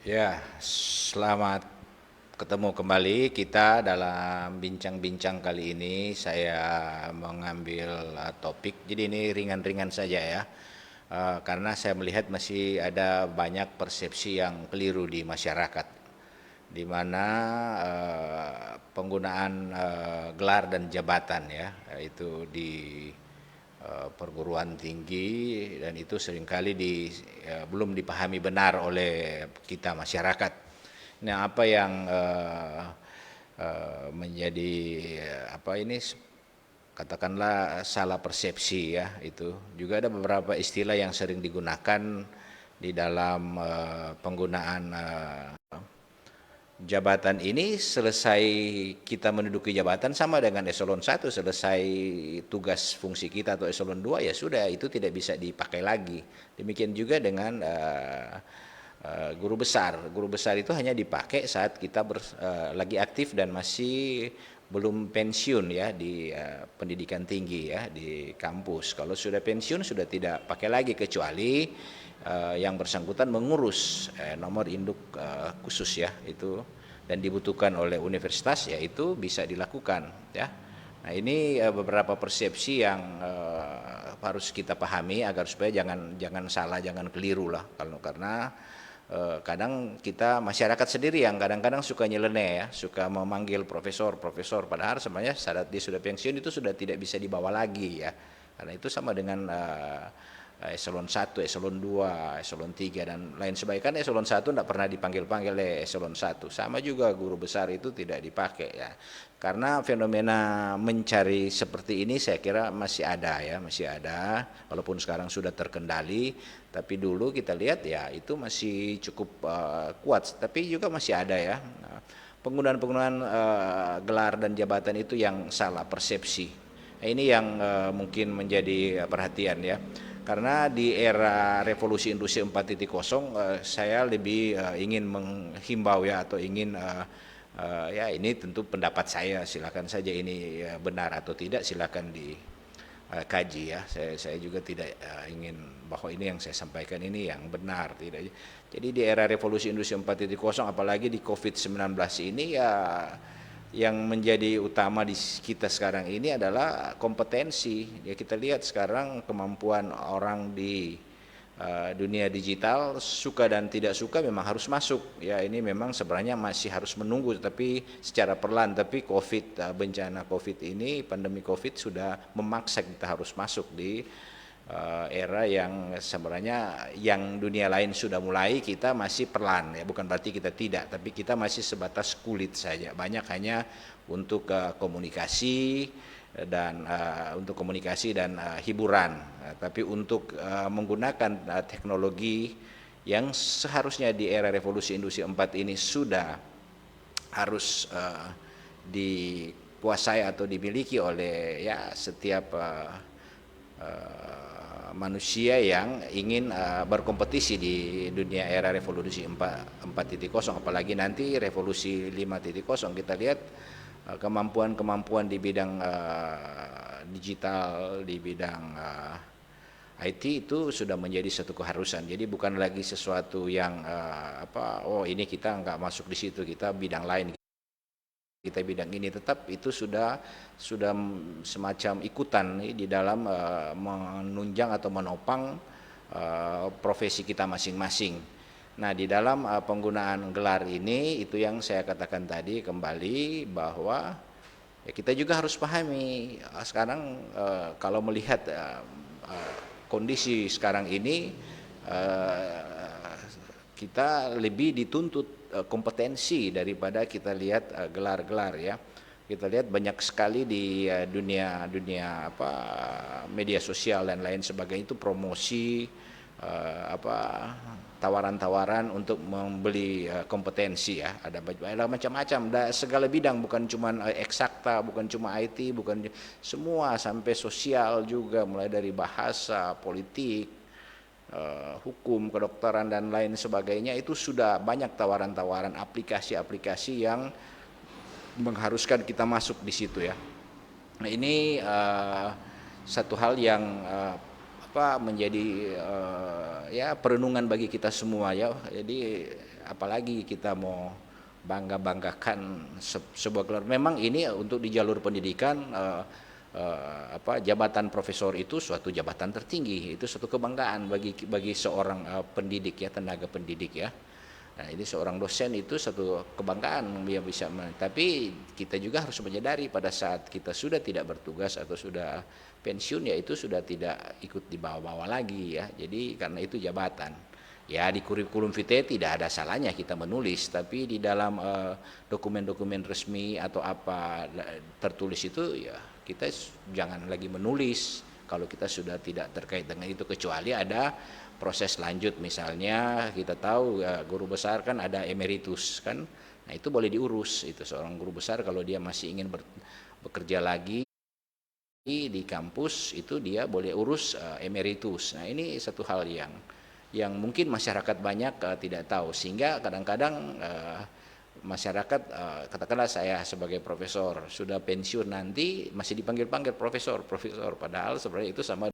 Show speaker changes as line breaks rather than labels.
Ya, selamat ketemu kembali kita dalam bincang-bincang kali ini. Saya mengambil topik, jadi ini ringan-ringan saja ya. Karena saya melihat masih ada banyak persepsi yang keliru di masyarakat, di mana penggunaan gelar dan jabatan ya, itu di perguruan tinggi, dan itu seringkali belum dipahami benar oleh kita masyarakat. Nah, apa yang menjadi apa ini katakanlah salah persepsi ya, itu juga ada beberapa istilah yang sering digunakan di dalam penggunaan jabatan ini. Selesai kita menduduki jabatan sama dengan eselon 1, selesai tugas fungsi kita atau eselon 2 ya sudah, itu tidak bisa dipakai lagi. Demikian juga dengan guru besar. Guru besar itu hanya dipakai saat kita lagi aktif dan masih belum pensiun ya di pendidikan tinggi ya di kampus. Kalau sudah pensiun sudah tidak pakai lagi, kecuali yang bersangkutan mengurus nomor induk khusus ya itu, dan dibutuhkan oleh universitas, ya itu bisa dilakukan ya. Nah, ini beberapa persepsi yang harus kita pahami agar supaya jangan salah, jangan keliru lah. Karena kadang kita masyarakat sendiri yang kadang-kadang suka nyeleneh ya, suka memanggil profesor profesor, padahal sebenarnya saat dia sudah pensiun itu sudah tidak bisa dibawa lagi ya. Karena itu sama dengan eselon 1, eselon 2, eselon 3 dan lain sebagainya. Kan eselon 1 tidak pernah dipanggil-panggil oleh eselon 1. Sama juga guru besar itu tidak dipakai ya. Karena fenomena mencari seperti ini saya kira masih ada ya, masih ada. Walaupun sekarang sudah terkendali, tapi dulu kita lihat ya itu masih cukup kuat, tapi juga masih ada ya. Nah, penggunaan-penggunaan gelar dan jabatan itu yang salah persepsi. Nah, ini yang mungkin menjadi perhatian ya. Karena di era revolusi industri 4.0 saya lebih ingin menghimbau ya, atau ingin ya ini tentu pendapat saya, silakan saja ini benar atau tidak, silakan dikaji ya. Saya juga tidak ingin bahwa ini yang saya sampaikan ini yang benar, tidak. Jadi di era revolusi industri 4.0, apalagi di COVID-19 ini ya, yang menjadi utama di kita sekarang ini adalah kompetensi. Ya, kita lihat sekarang kemampuan orang di dunia digital, suka dan tidak suka memang harus masuk. Ya, ini memang sebenarnya masih harus menunggu, tapi secara perlahan. Tapi bencana COVID ini, pandemi COVID sudah memaksa kita harus masuk di era yang sebenarnya yang dunia lain sudah mulai, kita masih perlahan ya. Bukan berarti kita tidak, tapi kita masih sebatas kulit saja. Banyak hanya untuk komunikasi dan hiburan. Tapi untuk menggunakan teknologi yang seharusnya di era revolusi industri 4 ini sudah harus dikuasai atau dimiliki oleh ya setiap manusia yang ingin berkompetisi di dunia era revolusi 4.0, apalagi nanti revolusi 5.0. Kita lihat kemampuan-kemampuan di bidang digital, di bidang IT itu sudah menjadi satu keharusan. Jadi bukan lagi sesuatu yang oh ini kita nggak masuk di situ, kita bidang lain, kita bidang ini, tetap itu sudah semacam ikutan di dalam menunjang atau menopang profesi kita masing-masing. Nah, di dalam penggunaan gelar ini, itu yang saya katakan tadi kembali, bahwa ya kita juga harus pahami sekarang kalau melihat kondisi sekarang ini, kita lebih dituntut kompetensi daripada kita lihat gelar-gelar ya. Kita lihat banyak sekali di dunia media sosial dan lain sebagainya itu promosi tawaran-tawaran untuk membeli kompetensi ya. Ada macam-macam, segala bidang, bukan cuma eksakta, bukan cuma IT, bukan semua, sampai sosial juga, mulai dari bahasa, politik, hukum, kedokteran dan lain sebagainya. Itu sudah banyak tawaran-tawaran aplikasi-aplikasi yang mengharuskan kita masuk di situ ya. Nah, ini satu hal yang menjadi ya perenungan bagi kita semua ya. Jadi apalagi kita mau banggakan sebuah gelar. Memang ini untuk di jalur pendidikan jabatan profesor itu suatu jabatan tertinggi, itu suatu kebanggaan bagi seorang pendidik ya, tenaga pendidik ya. Nah, ini seorang dosen itu satu kebanggaan dia bisa, tapi kita juga harus menyadari pada saat kita sudah tidak bertugas atau sudah pensiun ya itu sudah tidak ikut dibawa-bawa lagi ya. Jadi karena itu jabatan. Ya di kurikulum vitae tidak ada salahnya kita menulis, tapi di dalam dokumen-dokumen resmi atau apa tertulis itu ya kita jangan lagi menulis kalau kita sudah tidak terkait dengan itu, kecuali ada proses lanjut. Misalnya kita tahu ya, guru besar kan ada emeritus kan, nah itu boleh diurus. Itu seorang guru besar kalau dia masih ingin bekerja lagi di kampus itu dia boleh urus emeritus. Nah ini satu hal yang mungkin masyarakat banyak tidak tahu, sehingga kadang-kadang masyarakat katakanlah saya sebagai profesor sudah pensiun nanti masih dipanggil-panggil profesor, padahal sebenarnya itu sama